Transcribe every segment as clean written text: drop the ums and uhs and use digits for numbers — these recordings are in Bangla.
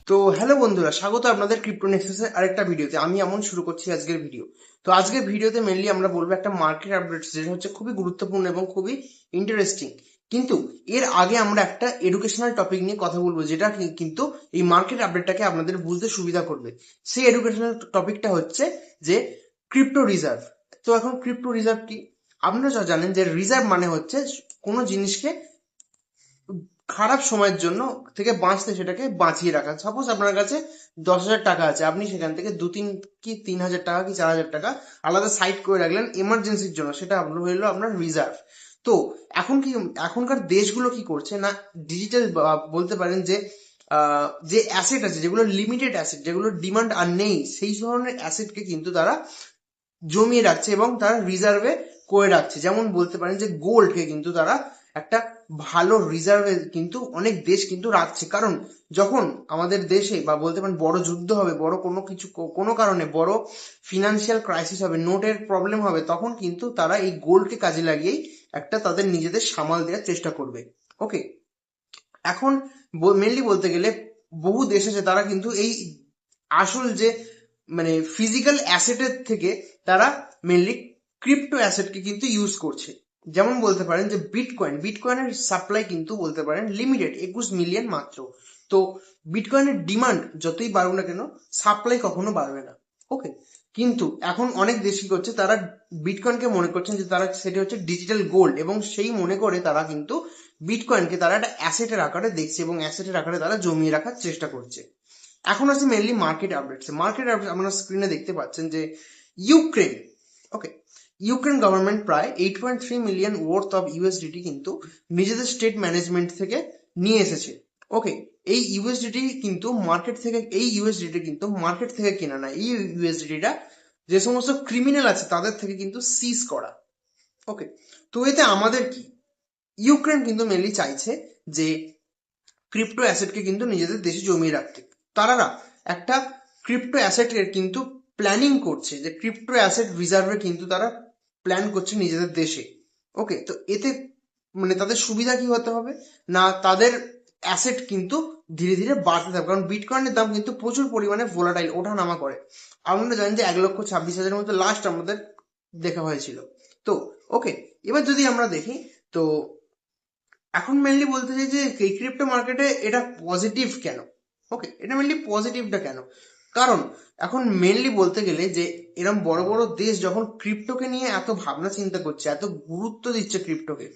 তো হ্যালো বন্ধুরা, স্বাগত আপনাদের ক্রিপ্টো নেক্সাসের আরেকটা ভিডিওতে। আমি এমন শুরু করছি আজকের ভিডিও। তো আজকের ভিডিওতে মেনলি আমরা বলবো একটা মার্কেট আপডেটস, যেটা হচ্ছে খুবই গুরুত্বপূর্ণ এবং খুবই ইন্টারেস্টিং। কিন্তু এর আগে আমরা একটা এডুকেশনাল টপিক নিয়ে কথা বলবো, যেটা কিন্তু এই মার্কেট আপডেটটাকে আপনাদের বুঝতে সুবিধা করবে। সেই এডুকেশনাল টপিকটা হচ্ছে যে ক্রিপ্টো রিজার্ভ। তো এখন ক্রিপ্টো রিজার্ভ কি? আপনারা যা জানেন যে রিজার্ভ মানে হচ্ছে কোনো জিনিসকে খারাপ সময়ের জন্য থেকে বাঁচতে সেটাকে বাঁচিয়ে রাখা। সাপোজ আপনার কাছে 10,000 টাকা আছে, আপনি সেখান থেকে 2-3 কি 3,000 টাকা কি 4,000 টাকা আলাদা সাইড করে রাখলেন এমার্জেন্সির জন্য, সেটা আপনার হইলো আপনার রিজার্ভ। তো এখন কি, এখনকার দেশগুলো কি করছে না, ডিজিটাল বলতে পারেন যে অ্যাসেট আছে, যেগুলো লিমিটেড অ্যাসেট, যেগুলো ডিমান্ড আর নেই, সেই ধরনের অ্যাসেটকে কিন্তু তারা জমিয়ে রাখছে এবং তারা রিজার্ভে করে রাখছে। যেমন বলতে পারেন যে গোল্ডকে কিন্তু তারা একটা ভালো রিজার্ভে কিন্তু অনেক দেশ কিন্তু রাখছে। কারণ যখন আমাদের দেশে বা বলতে পারেন বড় যুদ্ধ হবে, বড় কোনো কিছু কোনো কারণে বড় ফিনান্সিয়াল ক্রাইসিস হবে, নোটের প্রবলেম হবে, তখন কিন্তু তারা এই গোল্ডকে কাজে লাগিয়েই একটা তাদের নিজেদের সামাল দেওয়ার চেষ্টা করবে। ওকে, এখন মেনলি বলতে গেলে বহু দেশ আছে, তারা কিন্তু এই আসল যে মানে ফিজিক্যাল অ্যাসেটের থেকে তারা মেনলি ক্রিপ্টো অ্যাসেটকে কিন্তু ইউজ করছে। যেমন বলতে পারেন যে বিটকয়েনের সাপ্লাই কিন্তু বলতে পারেন লিমিটেড 21 মিলিয়ন মাত্র। তো বিটকয়েনের ডিমান্ড যতই বাড়ুক না কেন, সাপ্লাই কখনো বাড়বে না। ওকে, কিন্তু এখন অনেক দেশ কি করছে, তারা বিটকয়েনকে মনে করছেন যে তারা সেটা হচ্ছে ডিজিটাল গোল্ড, এবং সেই মনে করে তারা কিন্তু বিটকয়েনকে তারা একটা অ্যাসেটের আকারে দেখছে এবং অ্যাসেটের আকারে তারা জমিয়ে রাখার চেষ্টা করছে। এখন আছে মেনলি মার্কেট আপডেটস আপনারা স্ক্রিনে দেখতে পাচ্ছেন যে ইউক্রেন, ওকে, ইউক্রেন গভর্নমেন্ট প্রায় 8.3 মিলিয়ন ওয়ার্থ অফ ইউএসডিটি কিন্তু নিজেদের স্টেট ম্যানেজমেন্ট থেকে নিয়ে এসেছে। ওকে, এই ইউএসডিটি কিন্তু মার্কেট থেকে কেনা না, এই ইউএসডিটিটা যে সমস্ত ক্রিমিনাল আছে তাদের থেকে কিন্তু সিজ করা। ওকে, তো এতে আমাদের কি, ইউক্রেন কিন্তু মেনলি চাইছে যে ক্রিপ্টো অ্যাসেটকে কিন্তু নিজেদের দেশে জমিয়ে রাখতে। তারা একটা ক্রিপ্টো অ্যাসেটের কিন্তু প্ল্যানিং করছে, যে ক্রিপ্টো অ্যাসেট রিজার্ভে কিন্তু তারা প্ল্যান করছে নিজেদের দেশে। ওকে, তো এতে মানে তাদের সুবিধা কি হতে হবে না, তাদের অ্যাসেট কিন্তু ধীরে ধীরে বাড়তে থাকবে। কারণ বিটকয়েনের দাম কিন্তু প্রচুর পরিমাণে ভোলাটাইল, ওঠা নামা করে। আপনারা জানেন যে 1,26,000 মতো লাস্ট আমাদের দেখা হয়েছিল। তো ওকে, এবার যদি আমরা দেখি, তো এখন মেনলি বলতে চাই যে এই ক্রিপ্টো মার্কেটে এটা পজিটিভ কেন। ওকে, এটা মেনলি পজিটিভটা কেন, কারণ এখন মেনলি বলতে গেলে যে এরকম বড় বড় দেশ যখন ক্রিপ্টোকে নিয়ে এত ভাবনা চিন্তা করছে, এত গুরুত্ব দিচ্ছে ক্রিপ্টোকে,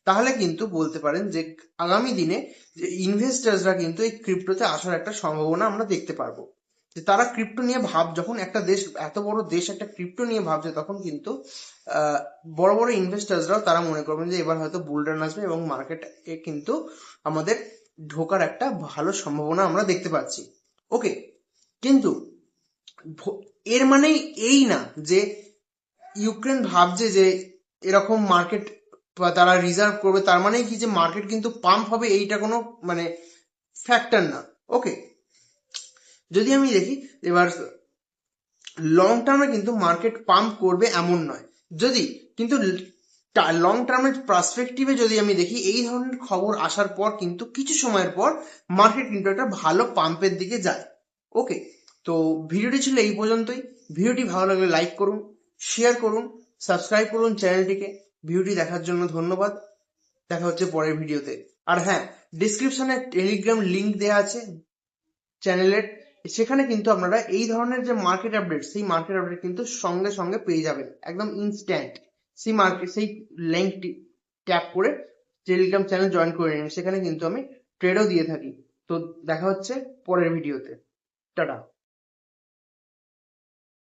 তাহলে কিন্তু বলতে পারেন যে আগামী দিনে যে ইনভেস্টার্সরা কিন্তু এই ক্রিপ্টোতে আসার একটা সম্ভাবনা আমরা দেখতে পারবো। যে তারা ক্রিপ্টো নিয়ে যখন একটা দেশ, এত বড় দেশ একটা ক্রিপ্টো নিয়ে ভাবছে, তখন কিন্তু আহ, বড় বড় ইনভেস্টার্সরাও তারা মনে করবেন যে এবার হয়তো বুল রান আসবে এবং মার্কেটে কিন্তু আমাদের ঢোকার একটা ভালো সম্ভাবনা আমরা দেখতে পাচ্ছি। ওকে, কিন্তু এর মানে এই না যে ইউক্রেন ভাবছে যে এরকম মার্কেট তারা রিজার্ভ করবে, তার মানে কি যে মার্কেট কিন্তু পাম্প হবে, এইটা কোনো মানে ফ্যাক্টর না। ওকে, যদি আমি দেখি এবার লং টার্মে কিন্তু মার্কেট পাম্প করবে এমন নয়, যদি কিন্তু লং টার্মের পার্সপেক্টিভে যদি আমি দেখি, এই ধরনের খবর আসার পর কিন্তু কিছু সময়ের পর মার্কেট কিন্তু একটা ভালো পাম্পের দিকে যায়। ওকে, তো ভিডিওটি ছিল এই পর্যন্তই। ভিডিওটি ভালো লাগলে লাইক করুন, শেয়ার করুন, সাবস্ক্রাইব করুন চ্যানেলটিকে। ভিডিওটি দেখার জন্য ধন্যবাদ। দেখা হচ্ছে পরের ভিডিওতে। আর হ্যাঁ, ডিসক্রিপশনে টেলিগ্রাম লিংক দেওয়া আছে চ্যানেলের, সেখানে কিন্তু আপনারা এই ধরনের যে মার্কেট আপডেট, সেই মার্কেট আপডেট কিন্তু সঙ্গে সঙ্গে পেয়ে যাবেন, একদম ইনস্ট্যান্ট। সেই লিঙ্কটি ট্যাপ করে টেলিগ্রাম চ্যানেল জয়েন করে নিন, সেখানে কিন্তু আমি ট্রেডও দিয়ে থাকি। তো দেখা হচ্ছে পরের ভিডিওতে। টাটা।